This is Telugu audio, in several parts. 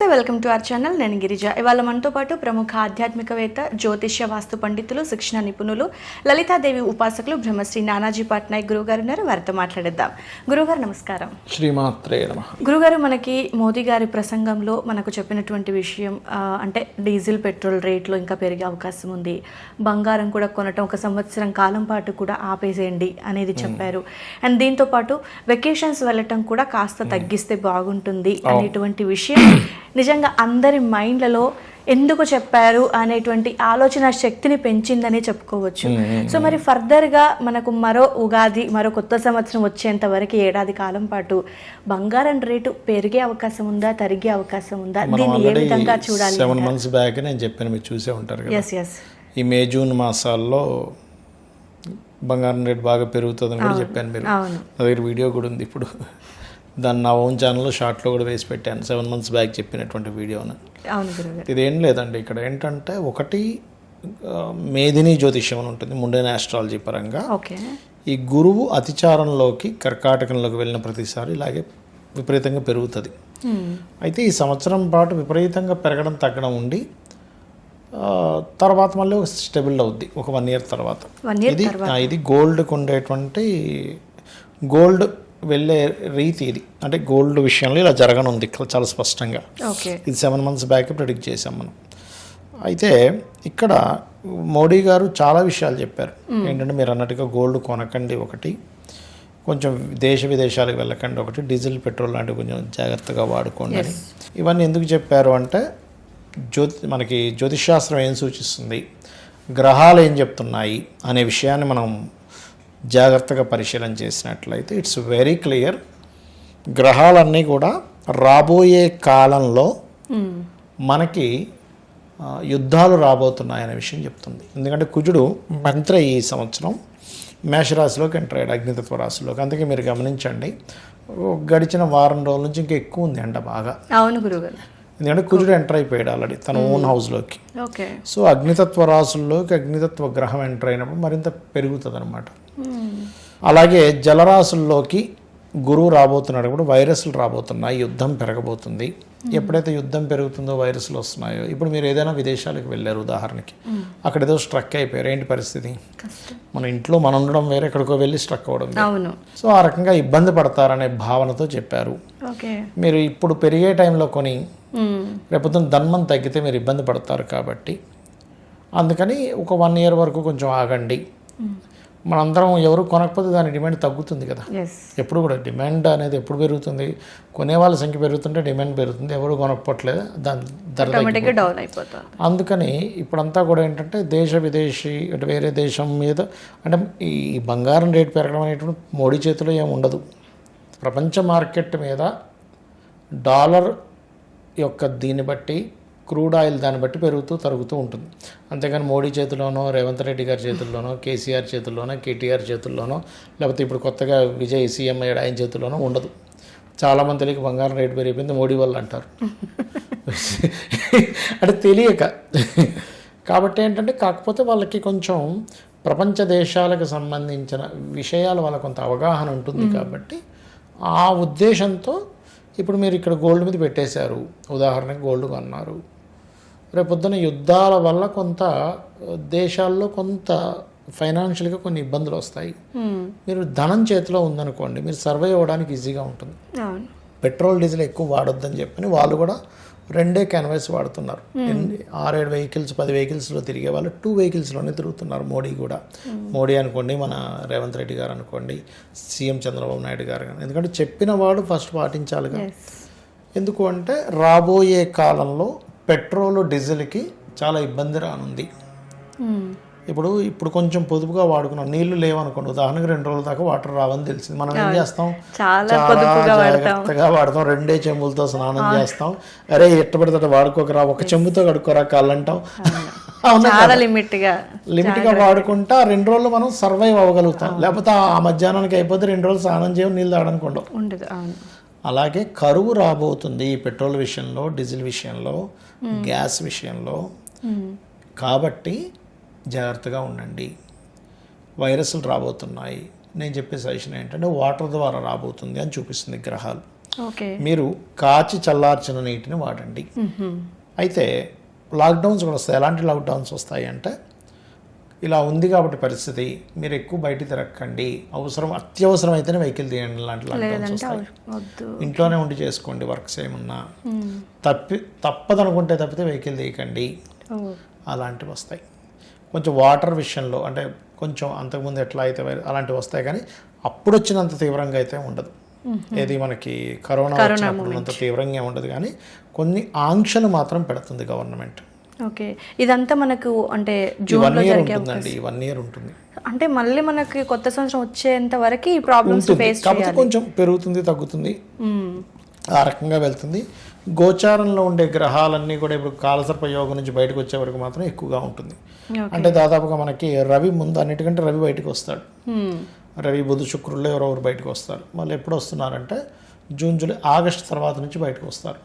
Welcome to our channel. నేను గిరిజ. ఇవాళ మనతో పాటు ప్రముఖ ఆధ్యాత్మికవేత్త, జ్యోతిష్య వాస్తు పండితులు, శిక్షణ నిపుణులు, లలితాదేవి ఉపాసకులు బ్రహ్మశ్రీ నానాజీ పట్నాయక్ గురుగారు ఉన్నారు. వారితో మాట్లాడేద్దాం. గురుగారు నమస్కారం. శ్రీమాత్రే నమః. గురుగారు, మనకి మోదీ గారి ప్రసంగంలో మనకు చెప్పినటువంటి విషయం అంటే డీజిల్ పెట్రోల్ రేట్లు ఇంకా పెరిగే అవకాశం ఉంది, బంగారం కూడా కొనటం ఒక సంవత్సరం కాలం పాటు కూడా ఆపేసేయండి అనేది చెప్పారు. అండ్ దీంతో పాటు వెకేషన్స్ వెళ్ళటం కూడా కాస్త తగ్గిస్తే బాగుంటుంది అనేటువంటి విషయం నిజంగా అందరి మైండ్లలో ఎందుకు చెప్పారు అనేటువంటి ఆలోచన శక్తిని పెంచిందని చెప్పుకోవచ్చు. సో మరి ఫర్దర్గా మనకు మరో ఉగాది, మరో కొత్త సంవత్సరం వచ్చేంత వరకు ఏడాది కాలం పాటు బంగారం రేటు పెరిగే అవకాశం ఉందా, తరిగే అవకాశం ఉందా? దీన్ని ఏ విధంగా చూడాలి? 7 months బ్యాక్ నేను చెప్పాను, మీరు చూసే ఉంటారు కదా. ఎస్. ఈ మే జూన్ మాసాల్లో బంగారం రేటు బాగా పెరుగుతుందని కూడా చెప్పాను. మీరు నా దగ్గర వీడియో కూడా ఉంది. ఇప్పుడు దాన్ని నా ఓన్ ఛానల్లో షార్ట్లో కూడా వేసి పెట్టాను, 7 months బ్యాక్ చెప్పినటువంటి వీడియోని. ఇదేం లేదండి, ఇక్కడ ఏంటంటే ఒకటి మేదిని జ్యోతిష్యం అని ఉంటుంది ముండైన ఆస్ట్రాలజీ పరంగా. ఈ గురువు అతిచారంలోకి కర్కాటకంలోకి వెళ్ళిన ప్రతిసారి ఇలాగే విపరీతంగా పెరుగుతుంది. అయితే ఈ సంవత్సరం పాటు విపరీతంగా పెరగడం తగ్గడం ఉండి తర్వాత మళ్ళీ ఒక స్టెబుల్ అవుద్ది ఒక 1 year తర్వాత. ఇది గోల్డ్కి ఉండేటువంటి గోల్డ్ వెళ్ళే రీతి ఇది. అంటే గోల్డ్ విషయంలో ఇలా జరగనుంది చాలా స్పష్టంగా. ఇది 7 months బ్యాక్ ప్రిడిక్ట్ చేసాం మనం. అయితే ఇక్కడ మోడీ గారు చాలా విషయాలు చెప్పారు. ఏంటంటే మీరు అన్నట్టుగా గోల్డ్ కొనకండి ఒకటి, కొంచెం దేశ విదేశాలకు వెళ్ళకండి ఒకటి, డీజిల్ పెట్రోల్ లాంటివి కొంచెం జాగ్రత్తగా వాడుకోండి అని. ఇవన్నీ ఎందుకు చెప్పారు అంటే మనకి జ్యోతిషాస్త్రం ఏం సూచిస్తుంది, గ్రహాలు ఏం చెప్తున్నాయి అనే విషయాన్ని మనం జాగ్రత్తగా పరిశీలన చేసినట్లయితే ఇట్స్ వెరీ క్లియర్. గ్రహాలన్నీ కూడా రాబోయే కాలంలో మనకి యుద్ధాలు రాబోతున్నాయనే విషయం చెప్తుంది. ఎందుకంటే కుజుడు మంత్ర ఈ సంవత్సరం మేషరాశిలోకి ఎంటర్ అయ్యాడు, అగ్నితత్వ రాశిలోకి. అందుకే మీరు గమనించండి, గడిచిన వారం రోజుల నుంచి ఇంకా ఎక్కువ ఉంది అంట బాగా. అవును గురుగారు. ఎందుకంటే కుజుడు ఎంటర్ అయిపోయాడు ఆల్రెడీ తన ఓన్ హౌస్లోకి. సో అగ్నితత్వ రాశుల్లోకి అగ్నితత్వ గ్రహం ఎంటర్ అయినప్పుడు మరింత పెరుగుతుంది అనమాట. అలాగే జలరాశుల్లోకి గురువు రాబోతున్నాడు, కూడా వైరస్లు రాబోతున్నాయి, యుద్ధం పెరగబోతుంది. ఎప్పుడైతే యుద్ధం పెరుగుతుందో వైరస్లు వస్తున్నాయో, ఇప్పుడు మీరు ఏదైనా విదేశాలకు వెళ్ళారు ఉదాహరణకి, అక్కడ ఏదో స్ట్రక్ అయిపోయారు, ఏంటి పరిస్థితి? మన ఇంట్లో మనం ఉండడం వేరే, ఎక్కడికో వెళ్ళి స్ట్రక్ అవ్వడం. సో ఆ రకంగా ఇబ్బంది పడతారనే భావనతో చెప్పారు. మీరు ఇప్పుడు పెరిగే టైంలో కొని రేపొద్దున ధన్మం తగ్గితే మీరు ఇబ్బంది పడతారు కాబట్టి అందుకని ఒక 1 year వరకు కొంచెం ఆగండి. మనందరం ఎవరు కొనకపోతే దాని డిమాండ్ తగ్గుతుంది కదా. ఎప్పుడు కూడా డిమాండ్ అనేది ఎప్పుడు పెరుగుతుంది, కొనేవాళ్ళ సంఖ్య పెరుగుతుంటే డిమాండ్ పెరుగుతుంది. ఎవరు కొనకపోవట్లేదు, దాని ధర డౌన్ అయిపోతుంది. అందుకని ఇప్పుడంతా కూడా ఏంటంటే దేశ విదేశీ అంటే వేరే దేశం మీద అంటే ఈ బంగారం రేటు పెరగడం అనేటువంటి మోడీ చేతిలో ఏమి ఉండదు. ప్రపంచ మార్కెట్ మీద డాలర్ యొక్క దీన్ని బట్టి, క్రూడ్ ఆయిల్ దాన్ని బట్టి పెరుగుతూ తరుగుతూ ఉంటుంది. అంతేగాని మోడీ చేతిలోనో, రేవంత్ రెడ్డి గారి చేతుల్లోనో, కేసీఆర్ చేతుల్లోనో, కేటీఆర్ చేతుల్లోనో, లేకపోతే ఇప్పుడు కొత్తగా విజయ్ సీఎం అయ్యాడు ఆయన చేతుల్లోనో ఉండదు. చాలామంది తెలియక బంగారం రేటు పెరిగిపోయింది మోడీ వల్ల అంటారు. అంటే తెలియక. కాబట్టి ఏంటంటే కాకపోతే వాళ్ళకి కొంచెం ప్రపంచ దేశాలకు సంబంధించిన విషయాలు వాళ్ళకి కొంత అవగాహన ఉంటుంది కాబట్టి ఆ ఉద్దేశంతో ఇప్పుడు మీరు ఇక్కడ గోల్డ్ మీద పెట్టేశారు, ఉదాహరణకి గోల్డ్ కొన్నారు. రేపొద్దున యుద్ధాల వల్ల కొంత దేశాల్లో కొంత ఫైనాన్షియల్గా కొన్ని ఇబ్బందులు వస్తాయి. మీరు ధనం చేతిలో ఉందనుకోండి, మీరు సర్వైవ్ అవ్వడానికి ఈజీగా ఉంటుంది. పెట్రోల్ డీజిల్ ఎక్కువ వాడొద్దని చెప్పని వాళ్ళు కూడా 2 క్యాన్వాస్ వాడుతున్నారు. 6-7 vehicles 10 vehiclesలో తిరిగే వాళ్ళు 2 vehiclesలోనే తిరుగుతున్నారు. మోడీ కూడా, మోడీ అనుకోండి, మన రేవంత్ రెడ్డి గారు అనుకోండి, సీఎం చంద్రబాబు నాయుడు గారు కానీ. ఎందుకంటే చెప్పిన వాడు ఫస్ట్ పాటించాలిగా. ఎందుకు అంటే రాబోయే కాలంలో పెట్రోల్ డీజిల్కి చాలా ఇబ్బంది రానుంది. ఇప్పుడు కొంచెం పొదుపుగా వాడుకున్నాం, నీళ్లు లేవనుకోండి ఉదాహరణకి 2 రోజుల దాకా వాటర్ రావని తెలిసింది. మనం ఏం చేస్తాం, చాలా జాగ్రత్తగా వాడతాం, 2 చెంబులతో స్నానం చేస్తాం. అరే ఎట్టబడితే వాడుకోకరా, ఒక చెంబుతో కడుక్కోరా కాళ్ళంటాం. లిమిట్గా వాడుకుంటా 2 రోజులు మనం సర్వైవ్ అవ్వగలుగుతాం. లేకపోతే ఆ మధ్యాహ్నానికి అయిపోతే 2 రోజులు స్నానం చేయం, నీళ్ళు తాగడానికి ఉండవు. అలాగే కరువు రాబోతుంది పెట్రోల్ విషయంలో, డీజిల్ విషయంలో, గ్యాస్ విషయంలో. కాబట్టి జాగ్రత్తగా ఉండండి. వైరస్లు రాబోతున్నాయి. నేను చెప్పే సజెషన్ ఏంటంటే వాటర్ ద్వారా రాబోతుంది అని చూపిస్తుంది గ్రహాలు. ఓకే. మీరు కాచి చల్లార్చిన నీటిని వాడండి. అయితే లాక్డౌన్స్ కూడా వస్తాయి. ఎలాంటి లాక్డౌన్స్ వస్తాయి అంటే, ఇలా ఉంది కాబట్టి పరిస్థితి, మీరు ఎక్కువ బయట తిరగకండి, అత్యవసరం అయితేనే వెహికల్ తీయండి లాంటి లాక్డౌన్స్ వస్తాయి. ఇంట్లోనే ఉండి చేసుకోండి వర్క్స్ ఏమున్నా. తప్పదనుకుంటే తప్పితే వెహికల్ తీయకండి, అలాంటివి వస్తాయి. కొంచెం వాటర్ విషయంలో అంటే కొంచెం అంతకుముందు ఎట్లా అయితే అలాంటివి వస్తాయి, కానీ అప్పుడు వచ్చినంత తీవ్రంగా అయితే ఉండదు. ఏది మనకి కరోనా వచ్చినప్పుడు అంత తీవ్రంగా ఉండదు, కానీ కొన్ని ఆంక్షలు మాత్రం పెడుతుంది గవర్నమెంట్. ఓకే. ఇదంతా మనకు అంటే జూన్లో జరిగే ఉంటుందండి, 1 year ఉంటుంది. అంటే మళ్ళీ మనకి కొత్త సంవత్సరం వచ్చేంత వరకు ఈ ప్రాబ్లమ్స్ ఫేస్ చేయాలి. కొంచెం పెరుగుతుంది, తగ్గుతుంది, ఆ రకంగా వెళ్తుంది. గోచారంలో ఉండే గ్రహాలన్నీ కూడా ఇప్పుడు కాలసర్ప యోగం నుంచి బయటకు వచ్చే వరకు మాత్రం ఎక్కువగా ఉంటుంది. అంటే దాదాపుగా మనకి రవి ముందు, అన్నిటికంటే రవి బయటకు వస్తాడు. రవి బుధ శుక్రుల్లో ఎవరెవరు బయటకు వస్తారు. మళ్ళీ ఎప్పుడు వస్తున్నారంటే జూన్ జూలై ఆగస్ట్ తర్వాత నుంచి బయటకు వస్తారు,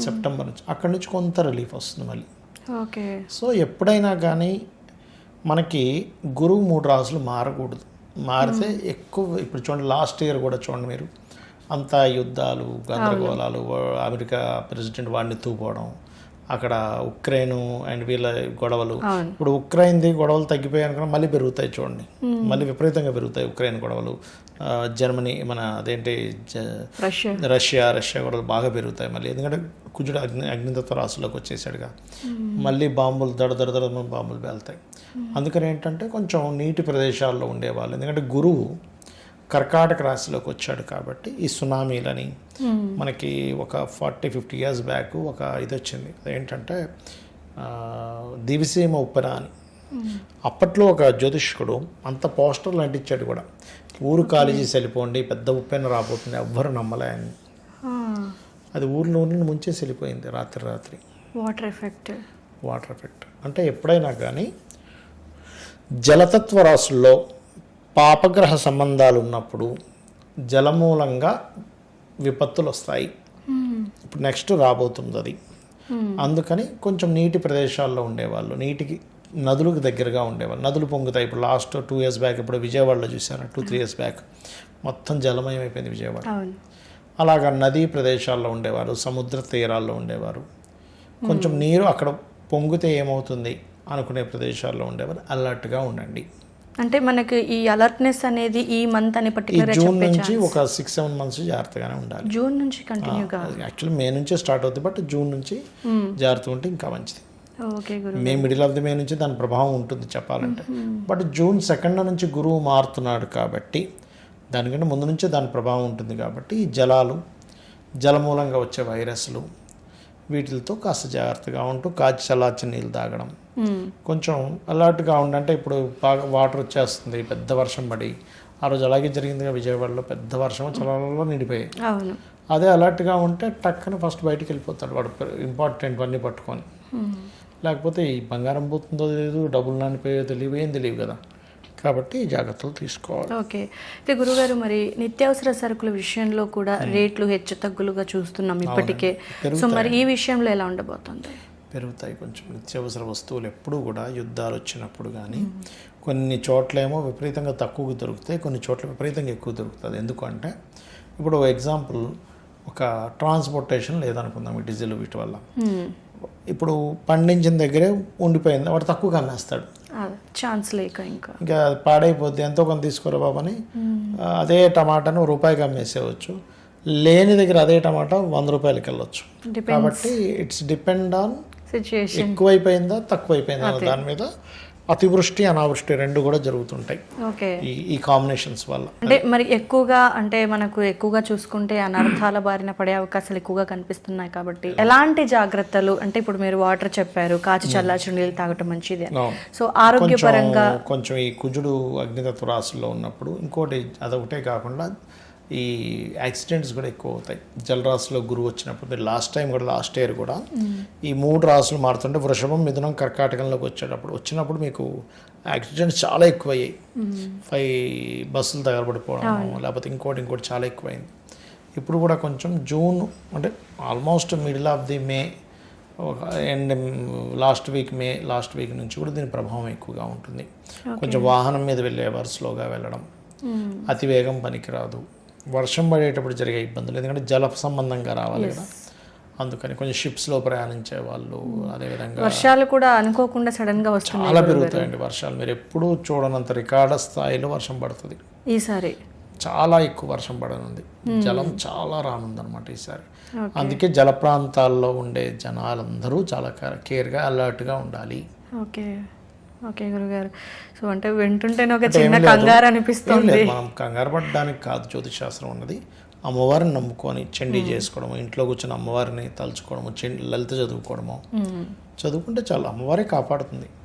సెప్టెంబర్ నుంచి. అక్కడి నుంచి కొంత రిలీఫ్ వస్తుంది మళ్ళీ. ఓకే. సో ఎప్పుడైనా కానీ మనకి గురువు 3 రాసులు మారకూడదు. మారితే ఎక్కువ, ఇప్పుడు చూడండి లాస్ట్ ఇయర్ కూడా చూడండి మీరు, అంతా యుద్ధాలు, గందరగోళాలు, అమెరికా ప్రెసిడెంట్ వాడిని తూపోవడం, అక్కడ ఉక్రెయిన్ అండ్ వీళ్ళ గొడవలు. ఇప్పుడు ఉక్రెయిన్ది గొడవలు తగ్గిపోయాయి కనుక మళ్ళీ పెరుగుతాయి చూడండి, మళ్ళీ విపరీతంగా పెరుగుతాయి ఉక్రెయిన్ గొడవలు. జర్మనీ అదేంటి రష్యా గొడవలు బాగా పెరుగుతాయి మళ్ళీ, ఎందుకంటే కుజుడు అగ్నితత్వ రాశుల్లోకి వచ్చేసాడుగా. మళ్ళీ బాంబులు దడ బాంబులు పేలుతాయి. అందుకని ఏంటంటే కొంచెం నీటి ప్రదేశాల్లో ఉండేవాళ్ళు, ఎందుకంటే గురువు కర్కాటక రాశిలోకి వచ్చాడు కాబట్టి ఈ సునామీలని మనకి ఒక 40-50 years బ్యాక్ ఒక ఇది వచ్చింది. అదేంటంటే దివిసీమ ఉప్పెన అని. అప్పట్లో ఒక జ్యోతిష్కుడు అంత పోస్టర్లు అంటించాడు కూడా, ఊరు ఖాళీ చేసి వెళ్ళిపోండి, పెద్ద ఉప్పెన రాబోతుంది, ఎవ్వరు నమ్మలే అని. అది ఊర్లో ముంచేసి వెళ్ళిపోయింది రాత్రి. వాటర్ ఎఫెక్ట్ అంటే ఎప్పుడైనా కానీ జలతత్వ రాశుల్లో పాపగ్రహ సంబంధాలు ఉన్నప్పుడు జలమూలంగా విపత్తులు వస్తాయి. ఇప్పుడు నెక్స్ట్ రాబోతుంది అది. అందుకని కొంచెం నీటి ప్రదేశాల్లో ఉండేవాళ్ళు, నీటికి నదులకు దగ్గరగా ఉండేవాళ్ళు. నదులు పొంగుతాయి. ఇప్పుడు లాస్ట్ 2 years బ్యాక్ ఇప్పుడు విజయవాడలో చూసాను, 2-3 years బ్యాక్ మొత్తం జలమయం అయిపోయింది విజయవాడ. అలాగా నదీ ప్రదేశాల్లో ఉండేవారు, సముద్ర తీరాల్లో ఉండేవారు, కొంచెం నీరు అక్కడ పొంగితే ఏమవుతుంది అనుకునే ప్రదేశాల్లో ఉండేవారు. అలర్ట్గా ఉండండి. అంటే మనకి ఈ అలర్ట్నెస్ అనేది ఈ మంత్ అని పర్టికులర్ జూన్ నుంచి ఒక 6-7 months జాగ్రత్తగానే ఉండాలి. జూన్ నుంచి కంటిన్యూగా, యాక్చువల్లీ మే నుంచే స్టార్ట్ అవుతుంది, బట్ జూన్ నుంచి జాగ్రత్త ఉంటే ఇంకా మంచిది. Okay. May middle of the May నుంచి దాని ప్రభావం ఉంటుంది చెప్పాలంటే. బట్ జూన్ 2nd నుంచి గురువు మారుతున్నాడు కాబట్టి దానికంటే ముందు నుంచే దాని ప్రభావం ఉంటుంది కాబట్టి ఈ జలమూలంగా వచ్చే వైరస్లు వీటితో కాస్త జాగ్రత్తగా ఉంటూ కాచి చల్లార్చిన నీళ్ళు తాగడం, కొంచెం అలర్ట్గా ఉండంటే. ఇప్పుడు బాగా వాటర్ వచ్చేస్తుంది, పెద్ద వర్షం పడి, ఆ రోజు అలాగే జరిగిందిగా విజయవాడలో, పెద్ద వర్షం చలాలలో నిండిపోయాయి. అదే అలర్ట్గా ఉంటే టక్కన ఫస్ట్ బయటికి వెళ్ళిపోతాడు వాడు, ఇంపార్టెంట్ అన్నీ పట్టుకొని. లేకపోతే ఈ బంగారం పోతుందో తెలియదు, డబ్బులు నానిపోయో తెలియదు, ఏం తెలియదు కదా. కాబట్టి జాగ్రత్తలు తీసుకోవాలి. ఓకే. అయితే గురుగారు, మరి నిత్యావసర సరుకుల విషయంలో కూడా రేట్లు హెచ్చు తగ్గులుగా చూస్తున్నాం ఇప్పటికే. సో మరి ఈ విషయంలో ఎలా ఉండబోతుంది? పెరుగుతాయి కొంచెం. నిత్యావసర వస్తువులు ఎప్పుడు కూడా యుద్ధాలు వచ్చినప్పుడు కానీ కొన్ని చోట్లేమో విపరీతంగా తక్కువగా దొరుకుతాయి, కొన్ని చోట్ల విపరీతంగా ఎక్కువ దొరుకుతుంది. ఎందుకంటే ఇప్పుడు ఎగ్జాంపుల్ ఒక ట్రాన్స్పోర్టేషన్ లేదనుకుందాం ఈ డీజిల్ వీటి వల్ల. ఇప్పుడు పండించిన దగ్గరే ఉండిపోయింది, వాడు తక్కువగా అమ్మేస్తాడు, ఛాన్స్ లేక ఇంకా పాడైపోద్ది, ఎంతో కొంత తీసుకోరా బాబని అదే టమాటాను ₹1 అమ్మేసేవచ్చు. లేని దగ్గర అదే టమాటా ₹100 వెళ్ళొచ్చు. కాబట్టి ఇట్స్ డిపెండ్ ఆన్ సిచ్యుయేషన్, ఎక్కువైపోయిందా తక్కువైపోయిందా దాని మీద. అతివృష్టి అనావృష్టి రెండు కూడా జరుగుతుంటాయి ఈ కాంబినేషన్స్ వల్ల. అంటే మరి ఎక్కువగా అంటే మనకు ఎక్కువగా చూసుకుంటే అనర్థాల బారిన పడే అవకాశాలు ఎక్కువగా కనిపిస్తున్నాయి కాబట్టి ఎలాంటి జాగ్రత్తలు అంటే ఇప్పుడు మీరు వాటర్ చెప్పారు, కాచి చల్లార్చిన నీళ్ళు తాగటం మంచిది. సో ఆరోగ్యపరంగా కొంచెం ఈ కుజుడు అగ్నితత్వ రాశుల్లో ఉన్నప్పుడు ఇంకోటి అదొకటే కాకుండా ఈ యాక్సిడెంట్స్ కూడా ఎక్కువ అవుతాయి. జలరాశిలో గురువు వచ్చినప్పుడు మీరు లాస్ట్ ఇయర్ కూడా ఈ 3 రాశులు మారుతుంటే వృషభం, మిథునం, కర్కాటకంలోకి వచ్చినప్పుడు మీకు యాక్సిడెంట్స్ చాలా ఎక్కువయ్యాయి. 5 బస్సులు తగలబడిపోవడం, లేకపోతే ఇంకోటి చాలా ఎక్కువైంది. ఇప్పుడు కూడా కొంచెం జూన్ అంటే almost middle of the May and last week నుంచి కూడా దీని ప్రభావం ఎక్కువగా ఉంటుంది. కొంచెం వాహనం మీద వెళ్ళేవారు స్లోగా వెళ్ళడం, అతి వేగం పనికిరాదు, వర్షం పడేటప్పుడు జరిగే ఇబ్బందులు, ఎందుకంటే జల సంబంధంగా రావాలి కదా, అందుకని కొంచెం షిప్స్లో ప్రయాణించే వాళ్ళు, అదేవిధంగా వర్షాలు కూడా అనుకోకుండా సడన్గా వస్తున్నాయి, చాలా పెరుగుతాయండి వర్షాలు. మీరు ఎప్పుడూ చూడనంత రికార్డు స్థాయిలో వర్షం పడుతుంది ఈసారి చాలా ఎక్కువ వర్షం పడనుంది, జలం చాలా రానుందనమాట ఈసారి. అందుకే జల ప్రాంతాల్లో ఉండే జనాలందరూ చాలా కేర్గా అలర్ట్గా ఉండాలి. ఓకే ఓకే గురుగారు. సో అంటే వింటుంటేనే ఒక చిన్న కంగారు అనిపిస్తుంది. మనం కంగారు పడడానికి కాదు, జ్యోతిష్ శాస్త్రం ఉన్నది అమ్మవారిని నమ్ముకొని చండీ చేసుకోవడము, ఇంట్లో కూర్చొని అమ్మవారిని తలుచుకోవడము, లలిత చదువుకోవడము, చదువుకుంటే చాలా అమ్మవారే కాపాడుతుంది.